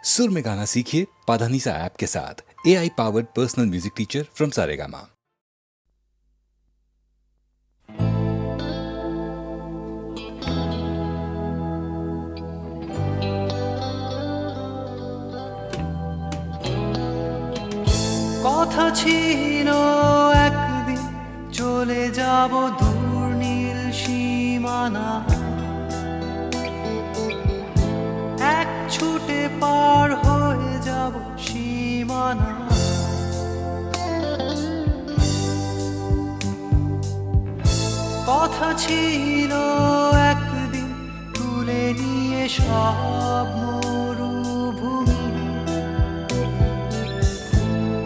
सुर में गाना सीखिए पाधानीसा ऐप के साथ। AI powered personal music teacher from Saregama. কথা ছিল একদিন চলে যাব দূর নীল সীমানা, এক ছুটে পার হয়ে যাব সীমানা। কথা ছিল একদিন তুলে নিয়ে সব মরুভূমি,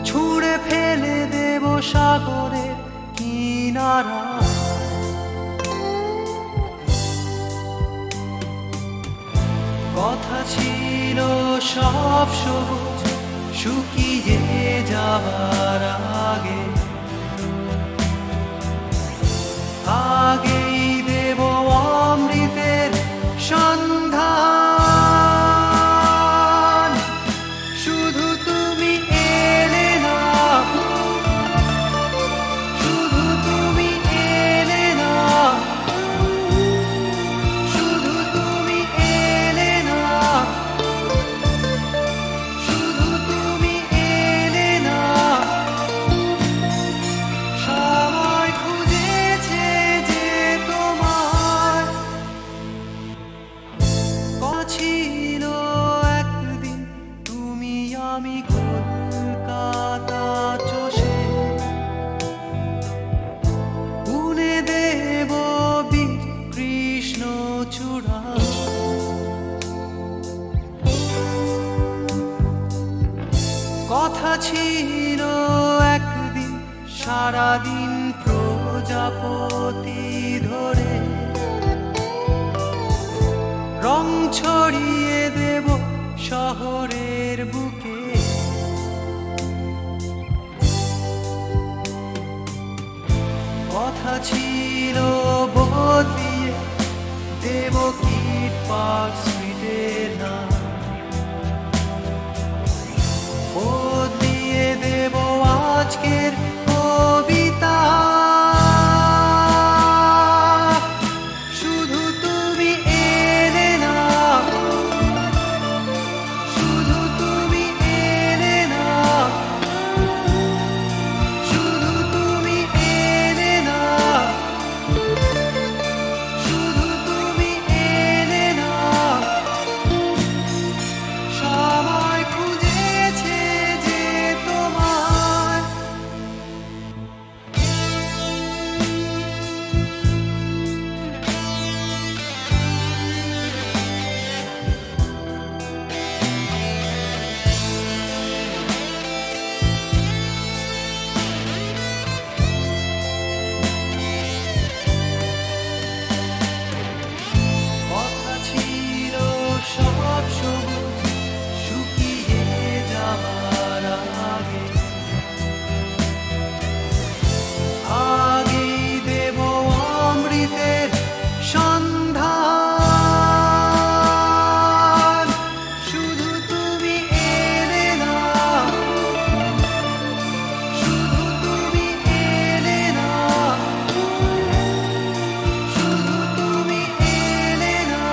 ছুঁড়ে ফেলে দেব সাগরের কিনারা। কথা ছিল সব সবুজ শুকিয়ে যাবার আগে, আগেই দেব অমৃতের সন্ধান। শুধু তুমি এলে না, শুধু তুমি এলে না, শুধু তুমি এলে না, শুধু তুমি এলে না। সবাই খুঁজেছে যে তোমার ছিল একদিন তুমি আমি কলকাতা চষে গুনে দেব বীর কৃষ্ণ চূড়া। কথা ছিল একদিন সারাদিন প্রজাপতি ধরে রং ছড়িয়ে দেব শহরের বুকে। কথা ছিল বদলিয়ে দেব কিট পার্ক স্ট্রিটের নাম, বদলিয়ে দেব আজকের কবিতা। শুধু তুমি এলে না, শুধু তুমি এলে না, শুধু তুমি এলে না, শুধু তুমি এলে না। সবাই খুঁজেছে যে তোমার কথা ছিল সব সবুজ শুকিয়ে যাবার আগে, আগেই দেব অমৃতের সন্ধান। শুধু তুমি এলে না, শুধু তুমি এলে না, শুধু তুমি এলে না,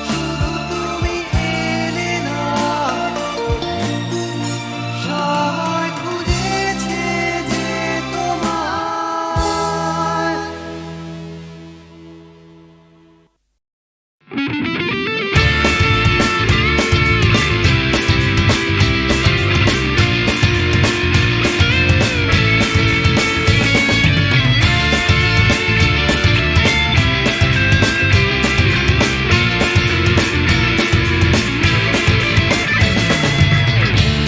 শুধু তুমি এলে না। সবাই খুঁজেছে যে তোমার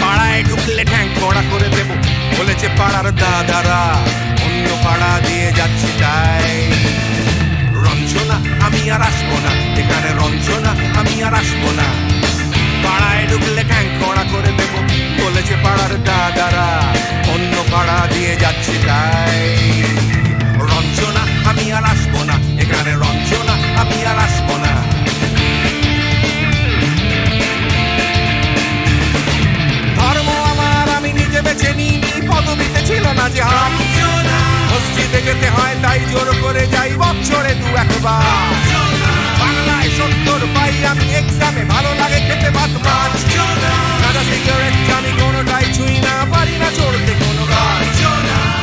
পাড়ায় ঢুকলে ঠ্যাং কড়া করে দেব বলেছে পাড়ার দাদারা, অন্য পাড়া দিয়ে যাচ্ছি তাই। রঞ্জনা আমি আর আসবো না, এখানে রঞ্জনা আমি আর আসবো না। পাড়ায় ঢুকলে ঠ্যাং কড়া করে দেব বলেছে পাড়ার দাদারা, অন্য পাড়া দিয়ে যাচ্ছি তাই। রঞ্জনা আমি আর আসবো না, এখানে রঞ্জনা আমি আর আসবো না। কারবার বাংলায় 70 পাই আমি এক্সামে ভালো লাগে খেতে ভাত মাছ গাঁজা সিগারেট আমি কোনোটাই ছুঁই না পারি না চড়তে কোনো গাছ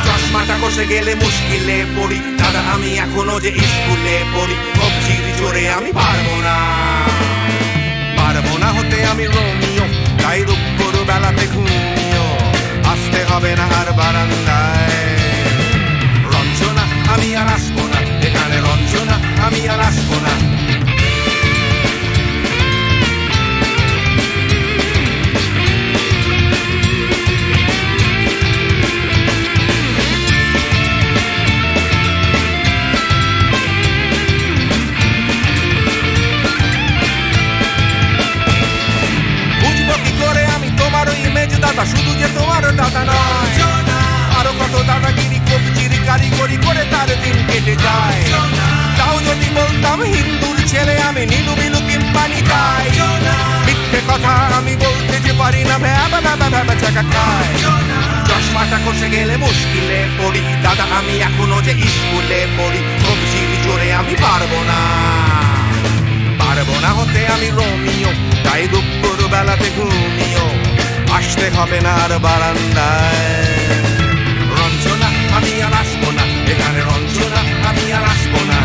চশমাটা কষে গেলে মুশকিলে পড়ি দাদা আমি এখনো যে স্কুলে পড়ি কবজির জোরে আমি পারবো না হতে আমি রোমিও তাই দুপুর বেলাতে ঘুমিও আসতে হবে না আর বারান্দায় রঞ্জনা আমি আর আসবো না এখানে রঞ্জনা আমি আর আসবো না দাদা শুধু যে তোমার দাদা নয় আরো কত দাদাগিরি কবজিরি কারিগরি করে তার দিন কেটে যায় তাও যদি বলতাম হিন্দুর ছেলে আমি নীলু বিলু কিংবা নিতাই মিথ্যে কথা আমি বলতে যে পারি না ভ্যাবা ভ্যাবা ভ্যাবা চাকা খায় চশমাটা কষে গেলে মুশকিলে পড়ি দাদা আমি এখনো যে স্কুলে পড়ি কবজিরি জোরে আমি পারবো না হতে আমি রোমিও তাই দুপুর বেলাতে ঘুমিও আসতে হবে না আর বারান্দায় রঞ্জনা আমি আর আসবো না এখানে রঞ্জনা আমি আর আসবো না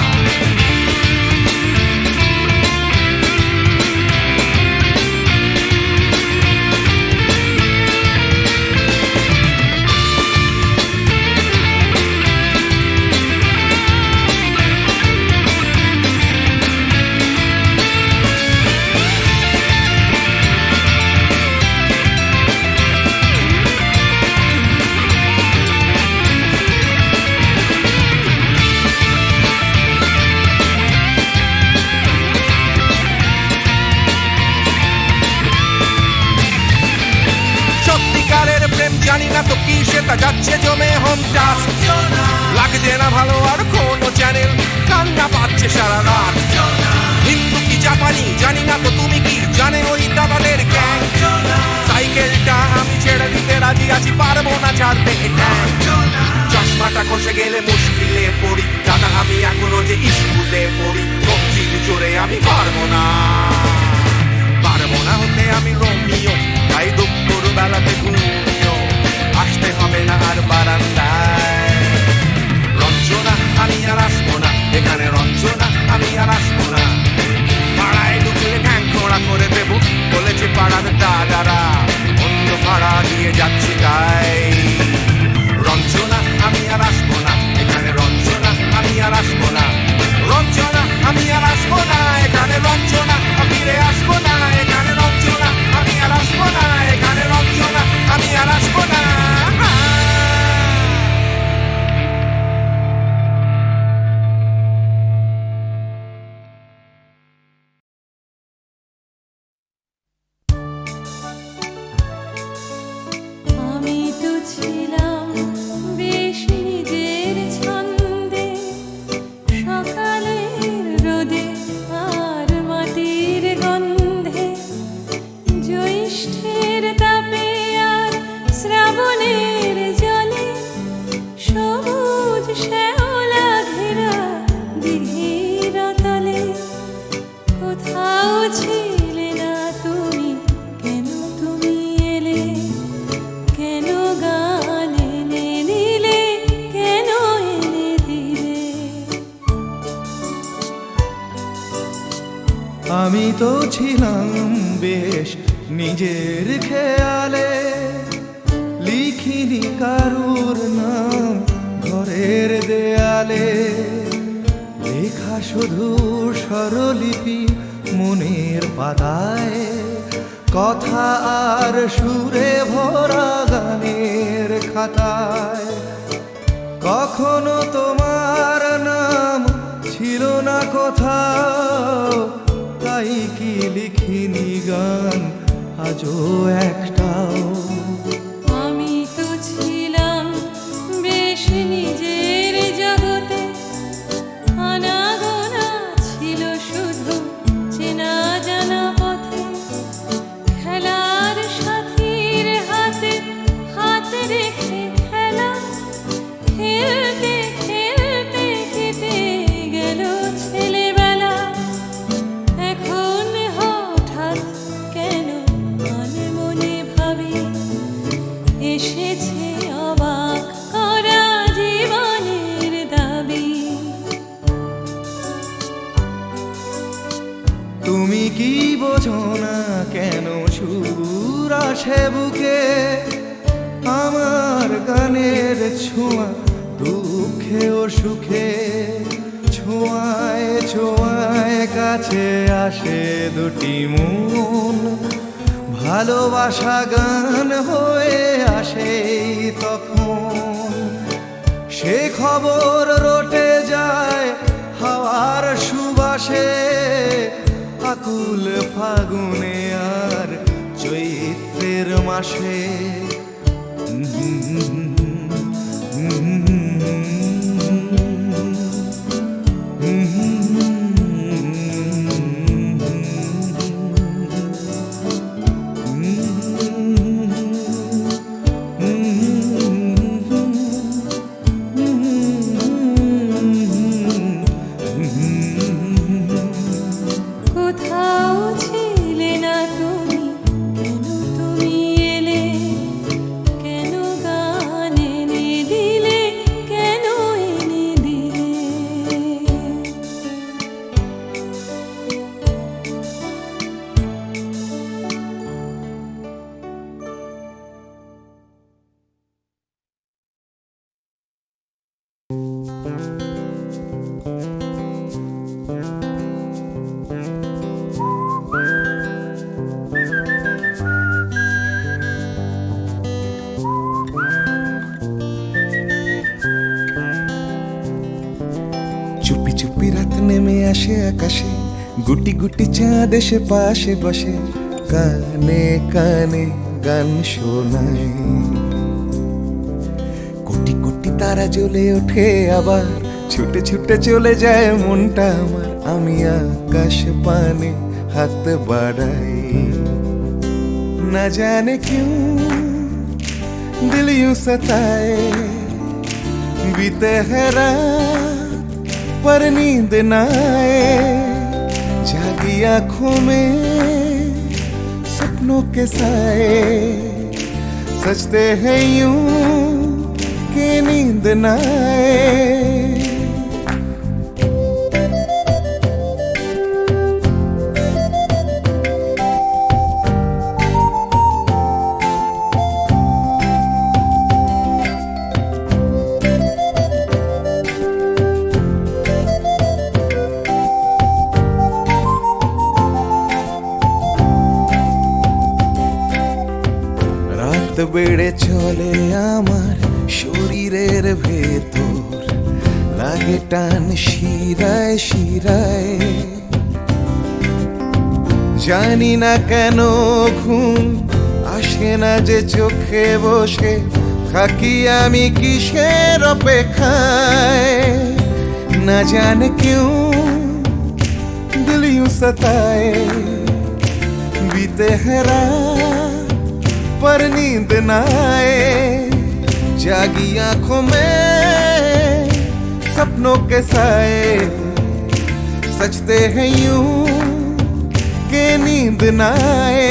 জানি না তো কি সেটা যাচ্ছে জমে হোম টাস্ক লাগছে না ভালো আর কোনো চ্যানেল কান্না পাচ্ছে সারা রাত হিন্দু কি জাপানি জানি না তো তুমি কি জানে ওই দাদাদের গ্যাং সাইকেলটা আমি ছেড়ে দিতে রাজি আছি পারবো না ছাড়তে চশমাটা কষে গেলে মুশকিলে পড়ি দাদা আমি এখনো যে স্কুলে পড়ি কবজির জোরে আমি পারবো না হতে আমি রোমিও তাই দুপুর বেলাতে ঘুমিও আসতে হবে না আর বারান্দায় রঞ্জনা আমি আর আসবো না এখানে রঞ্জনা আমি আর আসবো না পাড়ায় ঢুকলে ঠ্যাং খোঁড়া করে দেবো বলেছে পাড়ার দাদারা অন্য পাড়া দিয়ে যাচ্ছি তাই রঞ্জনা আমি আর আসবো না এখানে রঞ্জনা আমি আর আসবো না রঞ্জনা আমি আর আসবো না এখানে রঞ্জনা ফিরে আসবো না এখানে রঞ্জনা আমি আর আসবো না এখানে রঞ্জনা আমি আর আসবো না আমি তো ছিলাম বেশ নিজের খেয়ালে লিখিনি কারুর নাম ঘরের দেয়ালে লেখা শুধু স্বরলিপি মনের পাতায় কথা আর সুরে ভরা গানের খাতায় কখনো তোমার নাম ছিল না কোথাও তাই কি লিখিনি গান আজও একটাও আমি তো ছিলাম বেশ নিজের জগতে আনাগোনা ছিল শুধু চেনা জানা পথে খেলার সাথীর হাতে হাত রেখে খেলা খেলতে খেলতে কেটে গেল ছেলে বোঝো না কেন সুর আসে বুকে আমার গানের ছোঁয়া দুঃখে ও সুখে ছোঁয়ায় ছোঁয়ায় কাছে আসে দুটি মন ভালোবাসা গান হয়ে আসে তখন সে খবর রটে যায় হাওয়ার সুবাসে আকুল ফাগুনে আর চৈত্রের মাসে কোথাও ছিলে না তুমি, কেন তুমি এলে, কেন গান এনে দিলে, কেন এনে দিলে। চুপি চুপি রাত নেমে আসে আকাশে গুটি গুটি চাঁদ এসে পাশে বসে কানে কানে গান শোনায় কোটি কোটি তারা জ্বলে ওঠে আবার ছুটে ছুটে চলে যায় মনটা আমার আমি আকাশ পানে হাত বাড়াই না জানে क्यों दिल यूं सताए बीते है रात पर नींद न आए जागी आंखों में सपनों के साए सजते हैं यूं कि नींद न आए রাত বেড়ে চলে আমার শরীরের ভেতর লাগে টান শিরায় শিরায় জানি না কেন ঘুম আসে না যে চোখে বসে থাকি আমি কিসের অপেক্ষায় না জানে क्यों दिल यूं सताए बीते है रात पर नींद न आए जागी आंखों में सपनों के साए सजते हैं यूं कि नींद न आए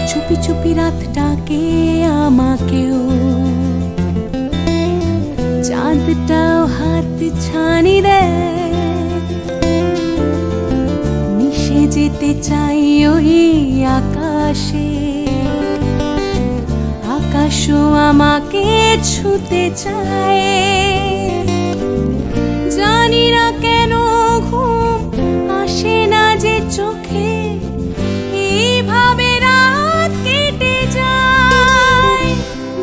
চুপি চুপি রাত ডাকে আমাকেও, চাঁদটাও হাত ছানি দেয়, মিশে যেতে চাই ওই আকাশে, আকাশও আমাকে ছুতে চায়, জানি না কেন ঘুম আসে না যে চোখে, এইভাবে রাত কেটে যায়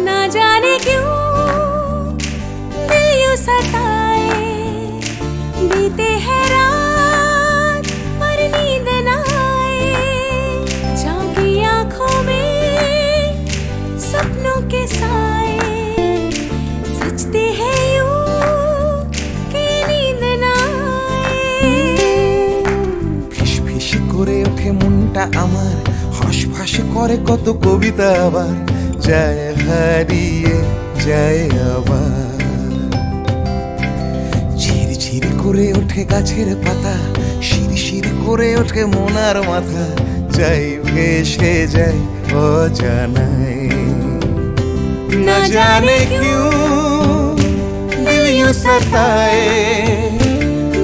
না জানে क्यों दिल यूं सताए बीते है रात पर नींद न आए जागी आंखों में सपनों के साए सजते हैं यूं कि মনটা আমার হাঁসফাঁস করে কত কবিতা আবার যায় হারিয়ে যায় আবার। ঝিরঝির করে ওঠে গাছের পাতা, শিরশির করে ওঠে মনার মাথা, যাই ভেসে যাই অজানায়। না জানে क्यों दिल यूं सताए,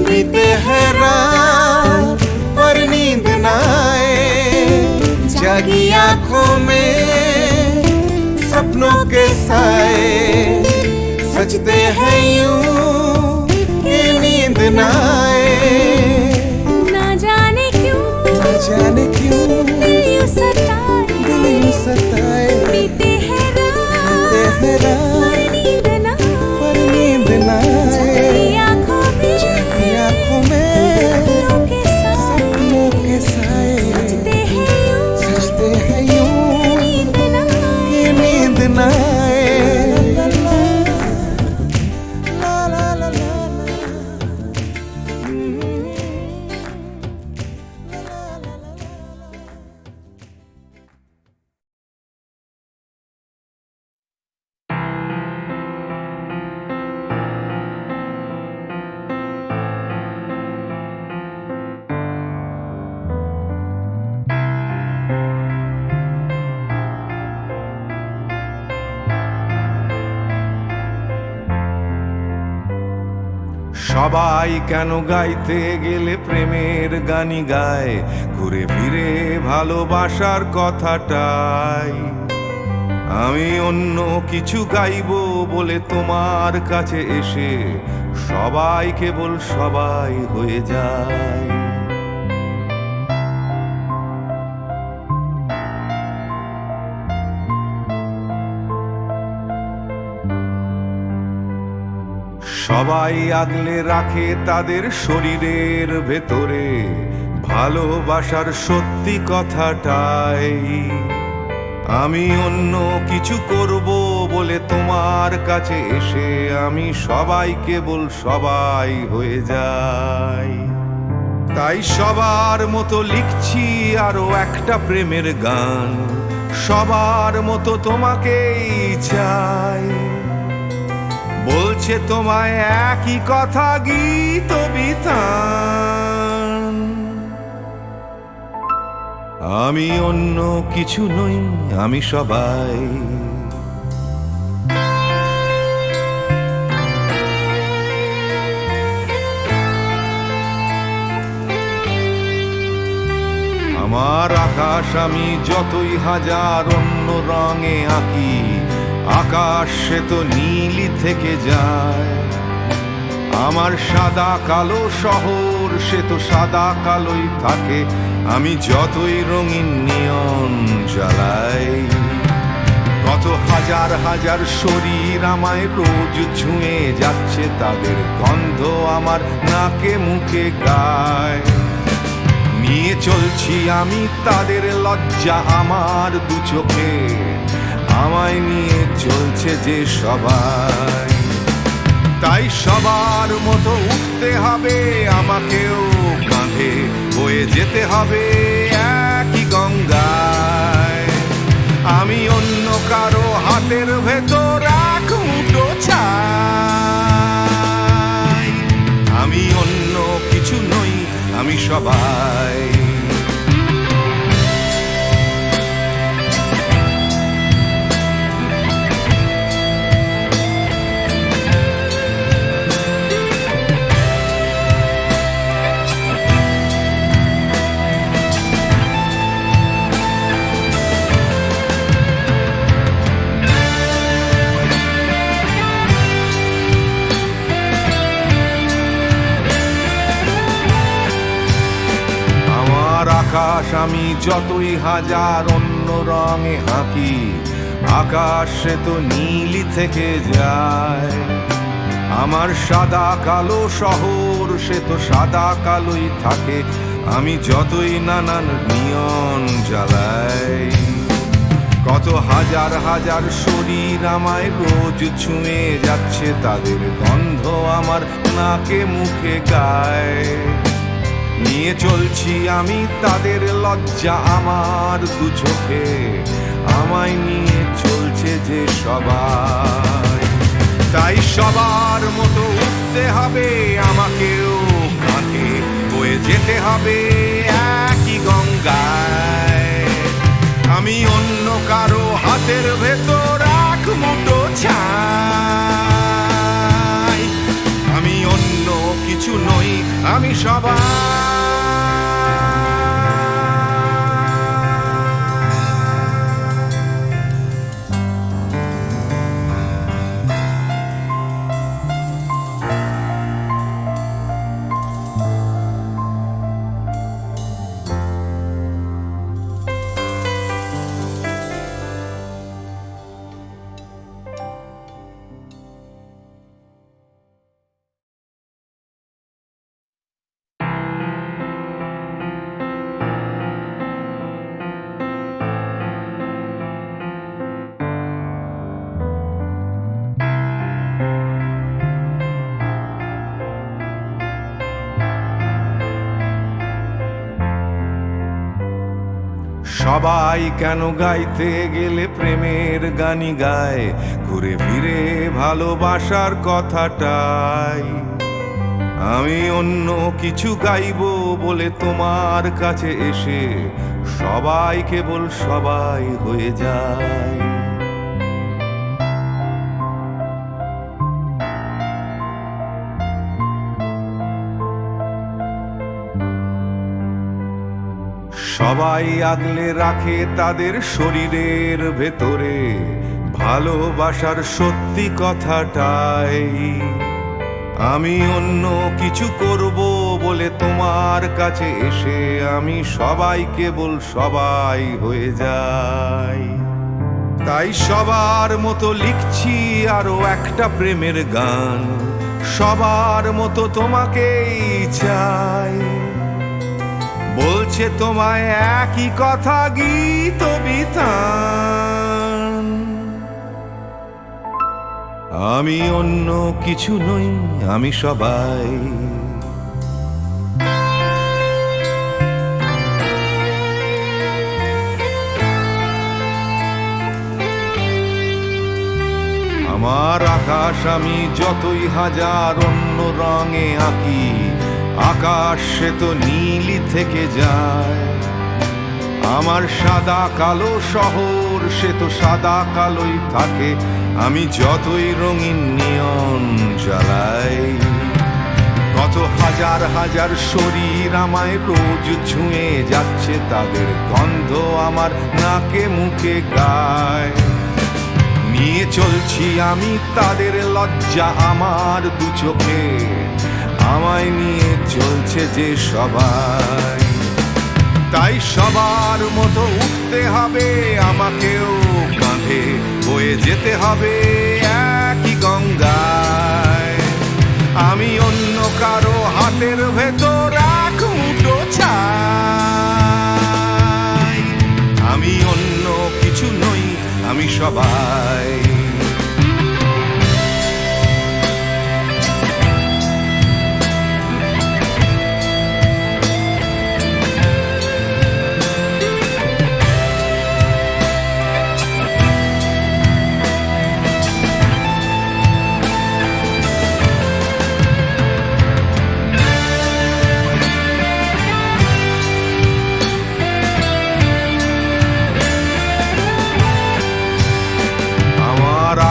बीते है रात पर नींद न आए, जागी आंखों में सपनों के साए, सजते हैं यूं कि नींद न आए। ना जाने क्यों दिल यूं सताए, बीते हैं तेरा पर नींद न आए, जागी आंखों में सपनों के साए, सजते हैं यूं कि नींद न आए। ला ला ला ला সবাই কেন গাইতে গেলে প্রেমের গানই গায়, ঘুরে ফিরে ভালোবাসার কথাটাই। আমি অন্য কিছু গাইবো বলে তোমার কাছে এসে সবাই কেবল সবাই হয়ে যায়। সবাই আগলে রাখে তাদের শরীরের ভেতরে ভালোবাসার সত্যি কথাটাই। আমি অন্য কিছু করব বলে তোমার কাছে এসে আমি সবাই কেবল সবাই হয়ে যাই। তাই সবার মতো লিখছি আরো একটা প্রেমের গান, সবার মতো তোমাকেই চাই। বলছে তোমায় একই কথা গীত বিতান। আমি অন্য কিছু নই, আমি সবাই। আমার আকাশ আমি যতই হাজার অন্য রঙে আঁকি, আকাশ সে তো নীলই থেকে যায়। আমার সাদা কালো শহর সে তো সাদা কালোই থাকে, আমি যতই রঙিন নিয়ন জ্বালাই। কত হাজার হাজার শরীর আমায় রোজ ছুঁয়ে যাচ্ছে, তাদের গন্ধ আমার নাকে মুখে গায়। নিয়ে চলছি আমি তাদের লজ্জা আমার দু চোখে, আমায় নিয়ে চলছে যে সবাই। তাই সবার মতো উঠতে হবে আমাকেও, কাঁধে বয়ে যেতে হবে একই গঙ্গায়। আমি অন্য কারো হাতের ভেতর এক মুঠো ছাই। আমি অন্য কিছু নই, আমি সবাই। আকাশ আমি যতই হাজার অন্য রঙে আঁকি, আকাশ সে তো নীলই থেকে যায়। আমার সাদা কালো শহর সে তো সাদা কালোই থাকে, আমি যতই নানান নিয়ন জ্বালাই। কত হাজার হাজার শরীর আমায় রোজ ছুঁয়ে যাচ্ছে, তাদের গন্ধ আমার নাকে মুখে গায়। নিয়ে চলছি আমি তাদের লজ্জা আমার দু চোখে, আমায় নিয়ে চলছে যে সবাই। তাই সবার মতো উঠতে হবে আমাকেও, কাঁধে বয়ে যেতে হবে একই গঙ্গায়। আমি অন্য কারো হাতের ভেতর এক মুঠো ছাই, আমি অন্য কিছু নই, আমি সবাই। সবাই কেন গাইতে গেলে প্রেমের গানই গায়, ঘুরে ফিরে ভালোবাসার কথাটাই। আমি অন্য কিছু গাইবো বলে তোমার কাছে এসে সবাই কেবল সবাই হয়ে যায়। সবাই আগলে রাখে তাদের শরীরের ভেতরে ভালোবাসার সত্যি কথাটাই। আমি অন্য কিছু করব বলে তোমার কাছে এসে আমি সবাই কেবল সবাই হয়ে যাই। তাই সবার মতো লিখছি আরো একটা প্রেমের গান, সবার মতো তোমাকেই চাই। বলছে তোমায় একই কথা গীত বিতান, আমি অন্য কিছু নই, আমি সবাই। আমার আকাশ আমি যতই হাজার অন্য রঙে আঁকি, আকাশ সে তো নীলই থেকে যায়। আমার সাদা কালো শহর সে তো সাদা কালোই থাকে, আমি যতই রঙিন নিয়ন জ্বালাই। কত হাজার হাজার শরীর আমায় রোজ ছুঁয়ে যাচ্ছে, তাদের গন্ধ আমার নাকে মুখে গায়। নিয়ে চলছি আমি তাদের লজ্জা আমার দু চোখে, আমায় নিয়ে চলছে যে সবাই। তাই সবার মতো উঠতে হবে আমাকেও, কাঁধে বয়ে যেতে হবে একই গঙ্গায়। আমি অন্য কারো হাতের ভেতর এক মুঠো ছাই, আমি অন্য কিছু নই, আমি সবাই।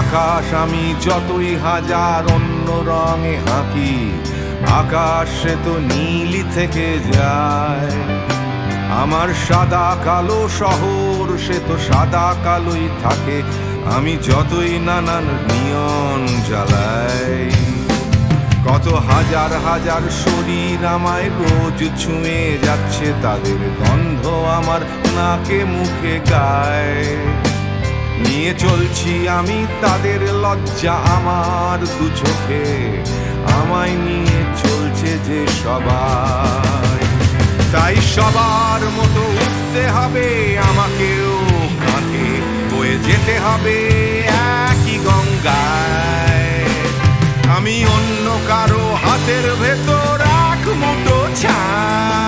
আকাশ আমি যতই হাজার অন্য রঙে আঁকি, আকাশ সে তো নীলই থেকে যায়। আমার সাদা কালো শহর সে তো সাদা কালোই থাকে, আমি যতই নানান নিয়ন জ্বালাই। কত হাজার হাজার শরীর আমায় রোজ ছুঁয়ে যাচ্ছে, তাদের গন্ধ আমার নাকে মুখে গায়। নিয়ে চলছি আমি তাদের লজ্জা আমার দু চোখে, আমায় নিয়ে চলছে যে সবাই। তাই সবার মতো উঠতে হবে আমাকেও, কাঁধে বয়ে যেতে হবে একই গঙ্গায়। আমি অন্য কারো হাতের ভেতর এক মুঠো ছাই,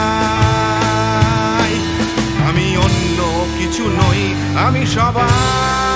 আমি সবার